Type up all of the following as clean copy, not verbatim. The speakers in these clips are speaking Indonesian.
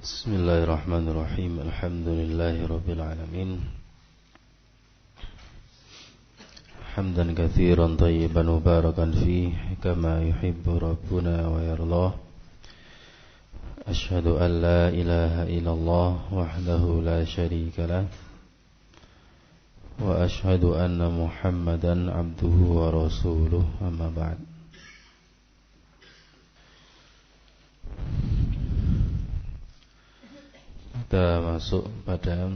Bismillahirrahmanirrahim. Alhamdulillahirabbil alamin. Hamdan katsiran thayyiban mubarakan fihi kama yuhibbu rabbuna wa yardah. Asyhadu an la ilaha illallah wahdahu la syarika lah. Wa asyhadu anna Muhammadan abduhu wa rasuluh. Amma ba'd. Kita masuk pada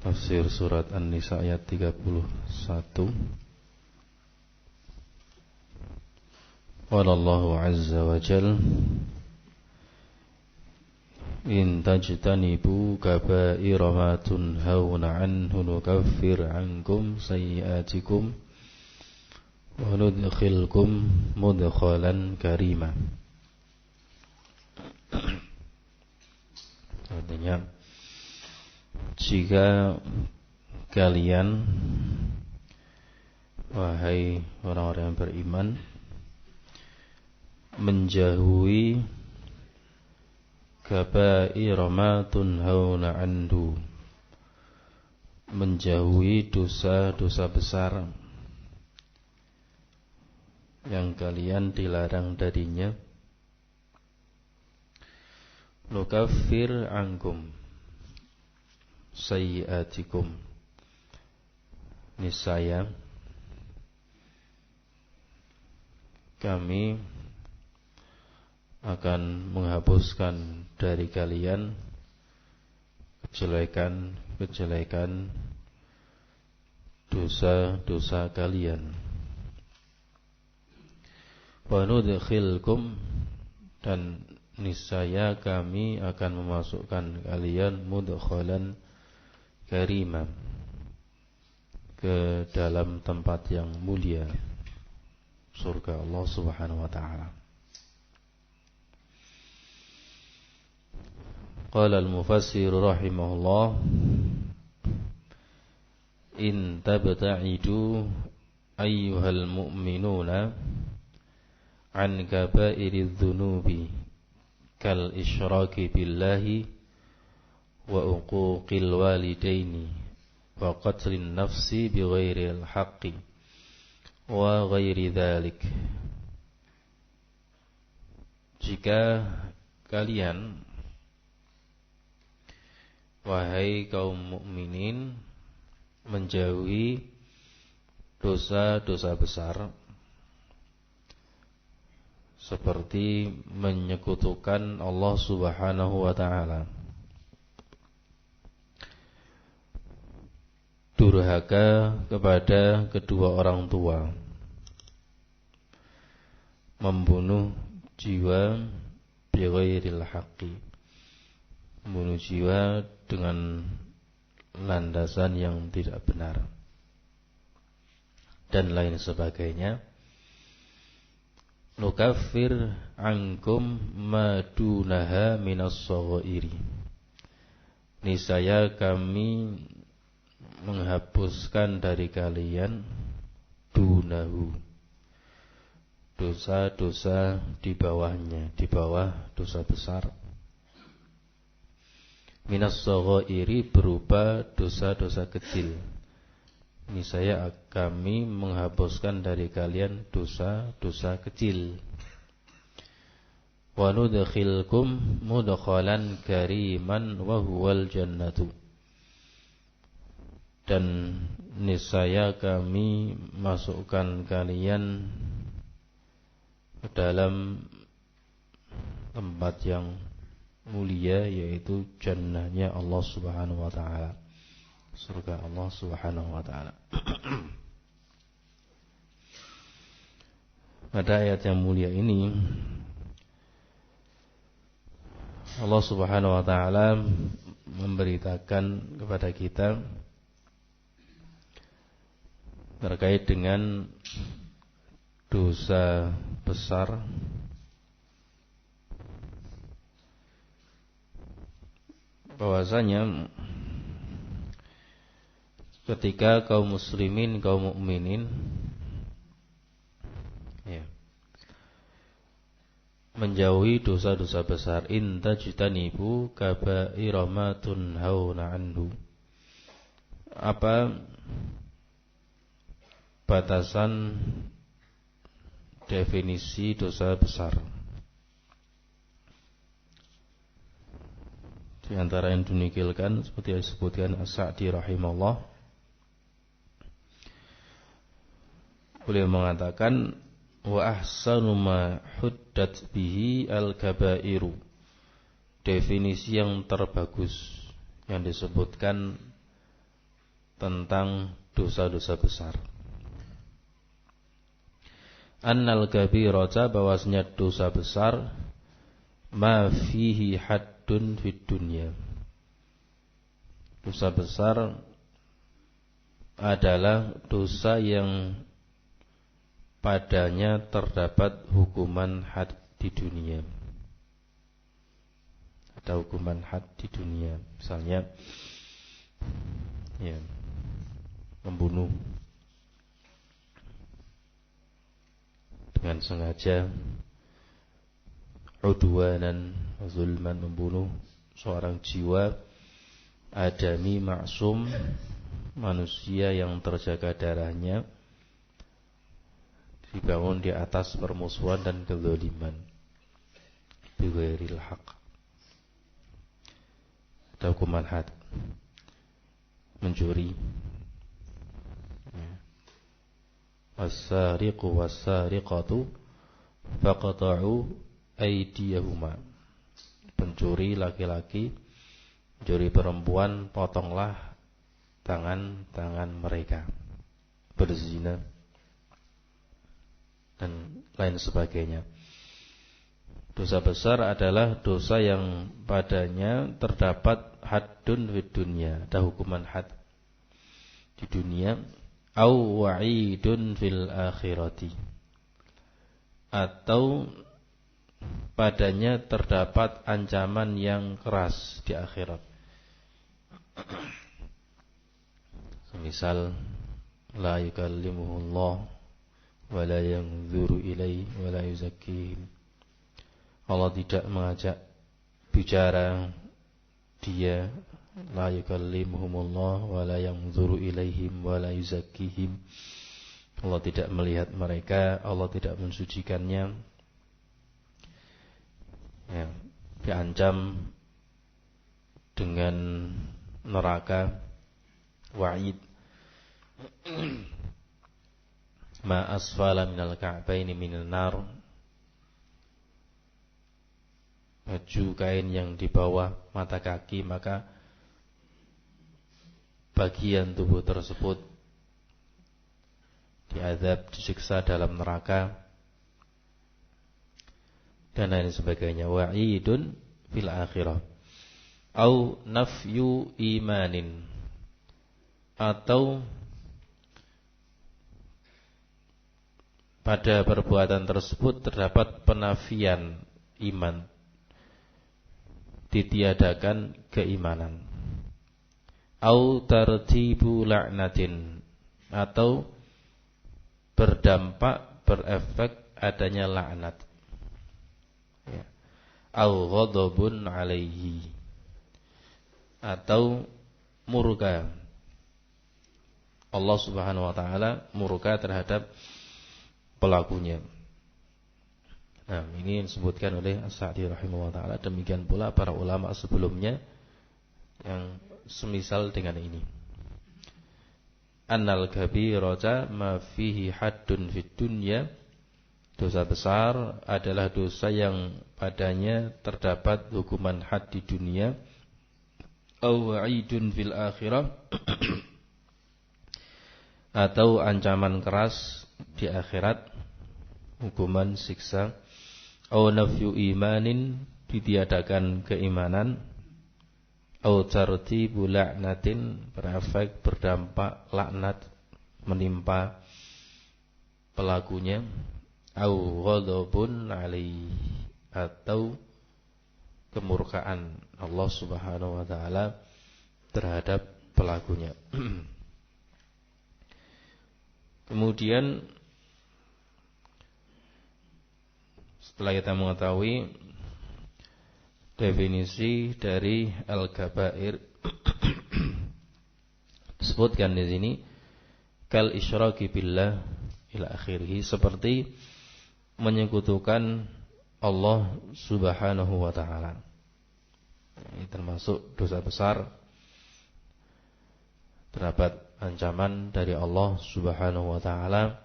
tafsir surat An-Nisa ayat 31. Qala Allahu azza wa jalla in tajtanibu kaba'ira ma tunhauna anhu nukaffir ankum sayyi'atikum wa nudkhilkum mudkhalan karima. Artinya, jika kalian, wahai orang-orang yang beriman, menjauhi kaba'ira ma tunhauna anhu, menjauhi dosa-dosa besar yang kalian dilarang darinya, nukaffir ankum sayyi'atikum, niscaya kami akan menghapuskan dari kalian kejelekan-kejelekan dosa-dosa kalian. Wa nudkhilkum, dan niscaya kami akan memasukkan kalian mudkhalan karima, ke dalam tempat yang mulia, surga Allah Subhanahu wa taala. Qala al-mufassir rahimahullah, in tabta'idu ayyuhal mu'minuna an kaba'iriz dzunubi kal isyraki billahi wa uquqil walidaini wa qatlin nafsi bighairil haqqi wa ghairi dzalik. Jika kalian, wahai kaum mukminin, menjauhi dosa-dosa besar seperti menyekutukan Allah Subhanahu wa ta'ala, durhaka kepada kedua orang tua, membunuh jiwa bighairil haqqi, membunuh jiwa dengan landasan yang tidak benar, dan lain sebagainya, nukaffir ankum madunaha minas shaghairi, niscaya kami menghapuskan dari kalian dunahu, dosa-dosa di bawahnya, di bawah dosa besar. Minas shaghairi berupa dosa-dosa kecil, niscaya kami menghapuskan dari kalian dosa-dosa kecil. Wa nudkhilkum mudkhalan kariman wa huwal jannatu, dan niscaya kami masukkan kalian ke dalam tempat yang mulia, yaitu jannahnya Allah Subhanahu wa ta'ala, surga Allah Subhanahu wa ta'ala. Pada ayat yang mulia ini, Allah Subhanahu wa ta'ala memberitakan kepada kita terkait dengan dosa besar bahwasanya ketika kaum muslimin, kaum mukminin menjauhi dosa-dosa besar. In tajtanibu kaba'ira ma tunhauna anhu. Apa batasan definisi dosa besar? Di antara yang dinukilkan seperti yang disebutkan As-Sa'di rahimahullah, beliau mengatakan wa ahsanu ma huddat bihi al-kabairu, definisi yang terbagus yang disebutkan tentang dosa-dosa besar. Annal kabirata, bahwasanya dosa besar, ma fihi haddun fid dunya, dosa besar adalah dosa yang padanya terdapat hukuman had di dunia. Ada hukuman had di dunia, misalnya ya, membunuh dengan sengaja, udwanan zulman, membunuh seorang jiwa adami maksum, manusia yang terjaga darahnya, dibangun di atas permusuhan dan kezaliman, bighairil haq. Ada hukuman had. Mencuri, as-sariqu was-sariqatu faqata'u aydiyahuma, pencuri laki-laki, pencuri perempuan, potonglah tangan-tangan mereka. Berzina dan lain sebagainya. Dosa besar adalah dosa yang padanya terdapat haddun fid dunya, ada hukuman had di dunia, au wa'idun fil akhirati, atau padanya terdapat ancaman yang keras di akhirat. Semisal la yukallimuhullah wa la yanzuru ilaihi wa la yuzakkihim, Allah tidak mengajak bicara dia, la yukallimuhumullah wa la yanzuru ilaihim wa la yuzakkihim, Allah tidak melihat mereka, Allah tidak mensucikannya, ya, diancam dengan neraka, wa'id, ma asfala minal ka'baini minan nar, baju kain yang di bawah mata kaki, maka bagian tubuh tersebut diazab, disiksa dalam neraka, dan lain sebagainya. Wa'idun fil akhirah, au nafyu imanin, atau pada perbuatan tersebut terdapat penafian iman, ditiadakan keimanan. Au tartibu la'natin, atau berdampak, berefek adanya laknat, ya. Au ghadabun alaihi, atau murka, Allah subhanahu wa ta'ala murka terhadap pelakunya. Nah, ini disebutkan oleh As-Sa'di rahimahullah ta'ala. Demikian pula para ulama sebelumnya yang semisal dengan ini. Annal kabirata ma fihi haddun fid dunya, dosa besar adalah dosa yang padanya terdapat hukuman had di dunia, au wa'idun fil akhirah, atau ancaman keras di akhirat, hukuman siksa, au nafyu imanin, ditiadakan keimanan, au tartibu la'natin, berefek, berdampak laknat menimpa pelakunya, au ghadabun alaihi, atau kemurkaan Allah subhanahu wa ta'ala terhadap pelakunya. Kemudian setelah kita mengetahui definisi dari al-kabair, disebutkan di sini kal isyraki billah ila akhirih, seperti menyekutukan Allah Subhanahu wa taala. Ini termasuk dosa besar. Terdapat ancaman dari Allah Subhanahu wa taala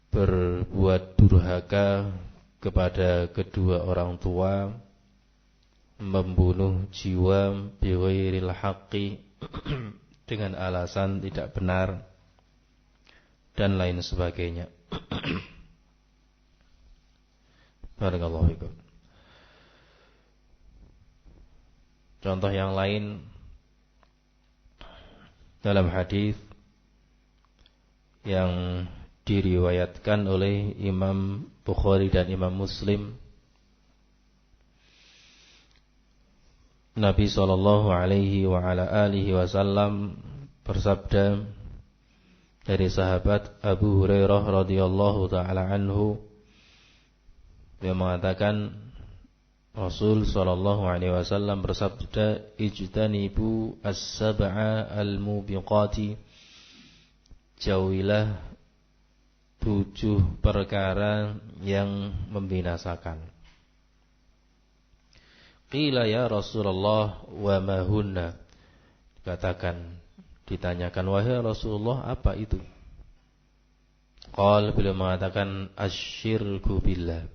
berbuat durhaka kepada kedua orang tua, membunuh jiwa bighairil haqqi dengan alasan tidak benar, dan lain sebagainya. Barakallahu fikum. Contoh yang lain dalam hadis yang diriwayatkan oleh Imam Bukhari dan Imam Muslim, Nabi sallallahu alaihi wa ala alihi wasallam bersabda dari sahabat Abu Hurairah radhiyallahu taala anhu, dia mengatakan Rasul sallallahu alaihi wasallam bersabda, ijtanibu as-sab'a al-mubiqati, jauhilah 7 perkara yang membinasakan. Qila ya Rasulullah wa ma hunna, ditanyakan wahai Rasulullah, apa itu? Qala, beliau mengatakan asyirku billah,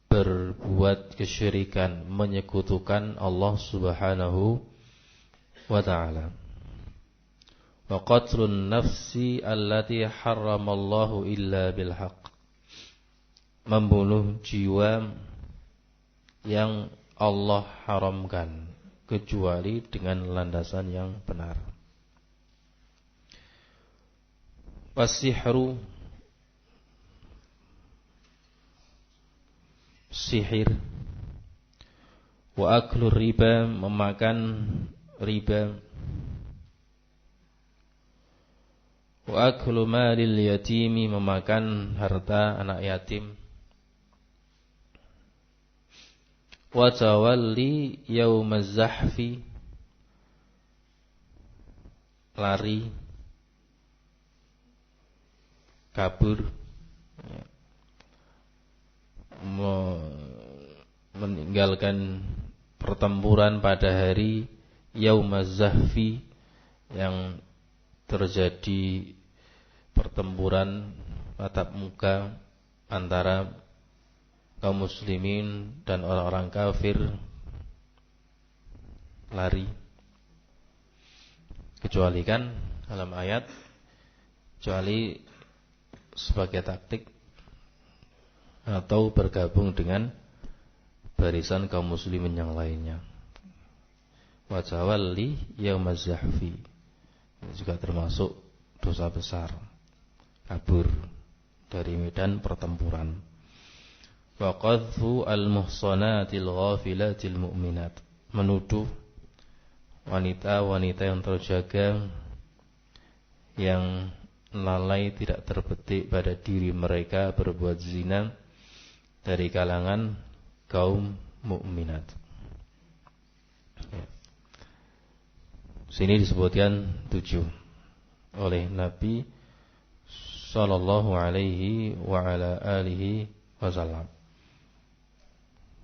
berbuat kesyirikan, menyekutukan Allah Subhanahu wa ta'ala. Wa qatlun nafsi allati harramallahu illa bilhaq, membunuh jiwa yang Allah haramkan kecuali dengan landasan yang benar. Wasihru, sihir. Wa aklu riba, memakan riba. Wa aklu malil yatimi, memakan harta anak yatim. Wa tawalli yaumaz zahfi, lari, kabur, meninggalkan pertempuran pada hari yaumaz zahfi, yang terjadi pertempuran tatap muka antara kaum muslimin dan orang-orang kafir, lari. Kecuali kan dalam ayat, kecuali sebagai taktik atau bergabung dengan barisan kaum muslimin yang lainnya. Wa tawalli yaumaz zahfi, ini juga termasuk dosa besar, kabur dari medan pertempuran. Wa qadhfu al-muhsanatil ghafilatil mu'minat, menuduh wanita-wanita yang terjaga, yang lalai tidak terbetik pada diri mereka berbuat zina, dari kalangan kaum mukminat. Sini disebutkan 7 oleh Nabi sallallahu alaihi wa ala alihi wasallam.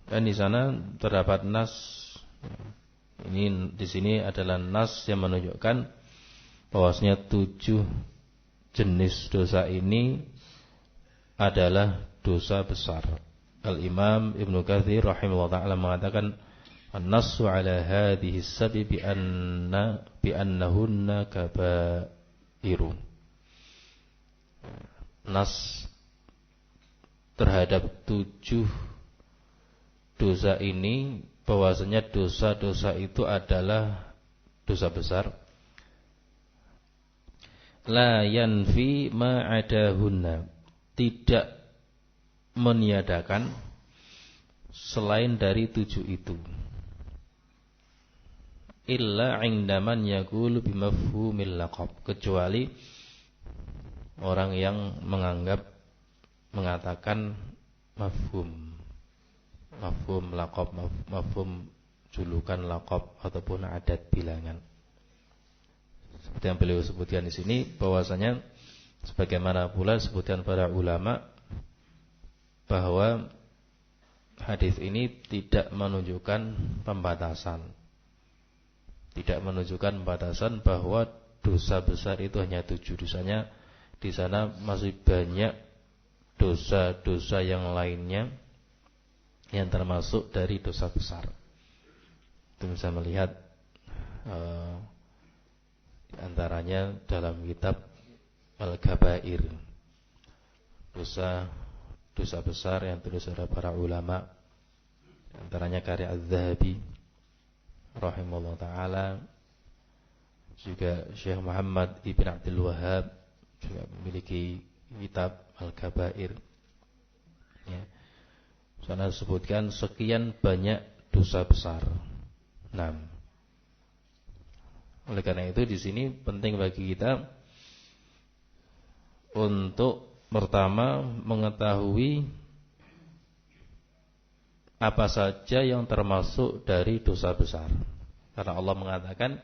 Dan di sana terdapat nas. Ini di sini adalah nas yang menunjukkan bahwasanya 7 jenis dosa ini adalah dosa besar. Al-Imam Ibnu Katsir rahimahullah ta'ala mengatakan an-nassu ala hadhihi as-sabi bi annahunna kabairu. Nas terhadap 7 dosa ini bahwasanya dosa-dosa itu adalah dosa besar. La yanfi ma adahunna, tidak meniadakan selain dari 7 itu. Illa indaman yaqulu bimafhumil laqab, kecuali orang yang menganggap mengatakan mafhum laqab, mafhum julukan laqab ataupun adat bilangan. Seperti yang beliau sebutkan di sini bahwasanya sebagaimana pula sebutkan para ulama bahwa hadis ini tidak menunjukkan pembatasan. Tidak menunjukkan pembatasan bahwa dosa besar itu hanya 7 dosanya. Di sana masih banyak dosa-dosa yang lainnya yang termasuk dari dosa besar. Itu bisa melihat antaranya dalam kitab Al-Kabair, dosa besar yang ditulis oleh para ulama, antaranya karya Az-Zahabi rahimahullah taala, juga Syekh Muhammad Ibn Abdul Wahhab juga memiliki kitab Al-Kabair. Ya. Sana disebutkan sekian banyak dosa besar. 6. Oleh karena itu di sini penting bagi kita untuk pertama mengetahui apa saja yang termasuk dari dosa besar. Karena Allah mengatakan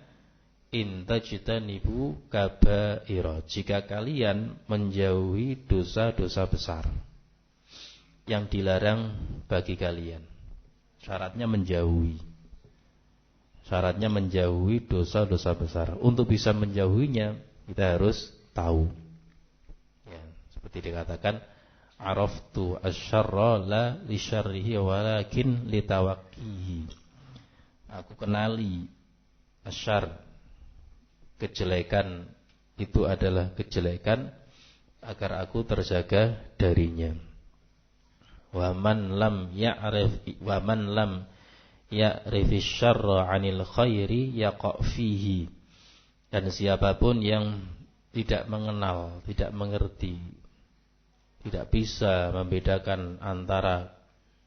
in tajtanibu kabaira, jika kalian menjauhi dosa-dosa besar yang dilarang bagi kalian. Syaratnya menjauhi dosa-dosa besar. Untuk bisa menjauhinya kita harus tahu. Ya, seperti dikatakan araftu asyarra la li syarrihi walakin litawaqqihi. Aku kenali asyar, kejelekan itu adalah kejelekan agar aku terjaga darinya. Wa man lam ya'rifi syarra 'anil khairi yaqa' fihi. Dan siapapun yang tidak mengenal, tidak mengerti, tidak bisa membedakan antara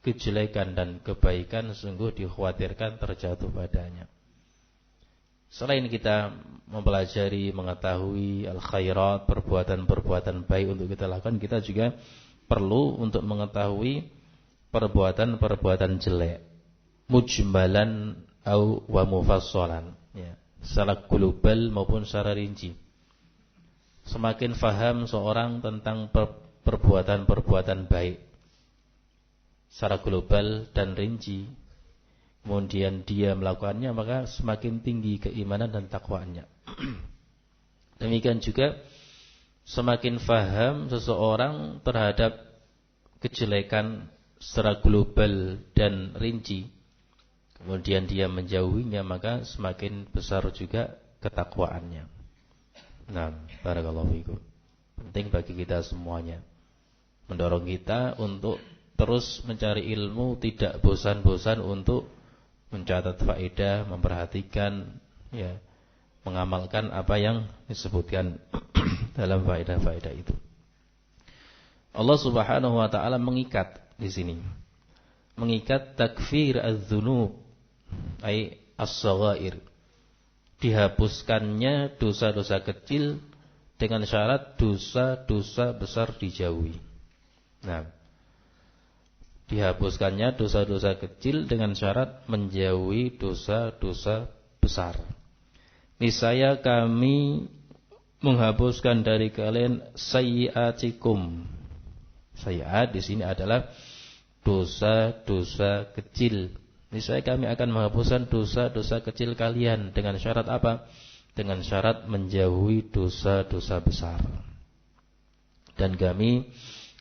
kejelekan dan kebaikan, sungguh dikhawatirkan terjatuh padanya. Selain kita mempelajari, mengetahui al-khairat, perbuatan-perbuatan baik untuk kita lakukan, kita juga perlu untuk mengetahui perbuatan-perbuatan jelek, mujmalan wa mufassalan, ya, secara global maupun secara rinci. Semakin faham seorang tentang perbuatan-perbuatan baik secara global dan rinci, kemudian dia melakukannya, maka semakin tinggi keimanan dan takwanya. Demikian juga semakin faham seseorang terhadap kejelekan secara global dan rinci, kemudian dia menjauhinya, maka semakin besar juga ketakwaannya. Nah, barakallahu fikum. Penting bagi kita semuanya, mendorong kita untuk terus mencari ilmu, tidak bosan-bosan untuk mencatat faedah, memperhatikan, ya, mengamalkan apa yang disebutkan dalam faedah-faedah itu. Allah Subhanahu wa taala mengikat di sini. Mengikat takfir az-dzunub, ai as-shaghair. Dihapuskannya dosa-dosa kecil dengan syarat dosa-dosa besar dijauhi. Nah, dihapuskannya dosa-dosa kecil dengan syarat menjauhi dosa-dosa besar. Niscaya kami menghapuskan dari kalian sayyi'atikum. Sayyi'at di sini adalah dosa-dosa kecil. Niscaya kami akan menghapuskan dosa-dosa kecil kalian dengan syarat apa? Dengan syarat menjauhi dosa-dosa besar. Dan kami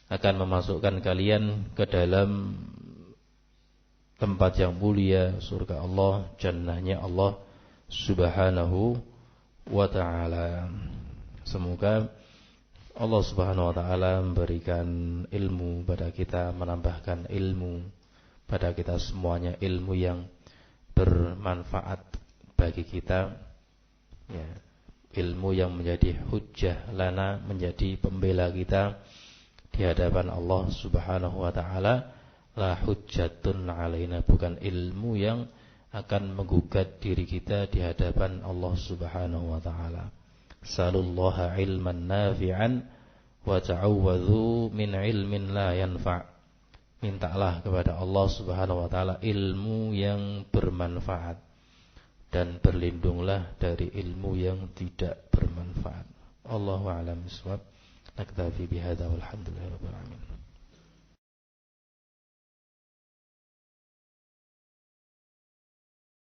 akan memasukkan kalian ke dalam tempat yang mulia, surga Allah, jannahnya Allah Subhanahu wa ta'ala. Semoga Allah Subhanahu wa ta'ala memberikan ilmu pada kita, menambahkan ilmu pada kita semuanya, ilmu yang bermanfaat bagi kita, ya, ilmu yang menjadi hujjah lana, menjadi pembela kita di hadapan Allah Subhanahu wa ta'ala. La hujjatun alaina, bukan ilmu yang akan menggugat diri kita di hadapan Allah Subhanahu wa ta'ala. Salullaha ilman nafi'an wa ta'awwadhu min ilmin la yanfa'. Mintalah kepada Allah Subhanahu wa taala ilmu yang bermanfaat dan berlindunglah dari ilmu yang tidak bermanfaat. Allahu a'lam bishawab. Naktafi bihadza walhamdulillahirabbil alamin.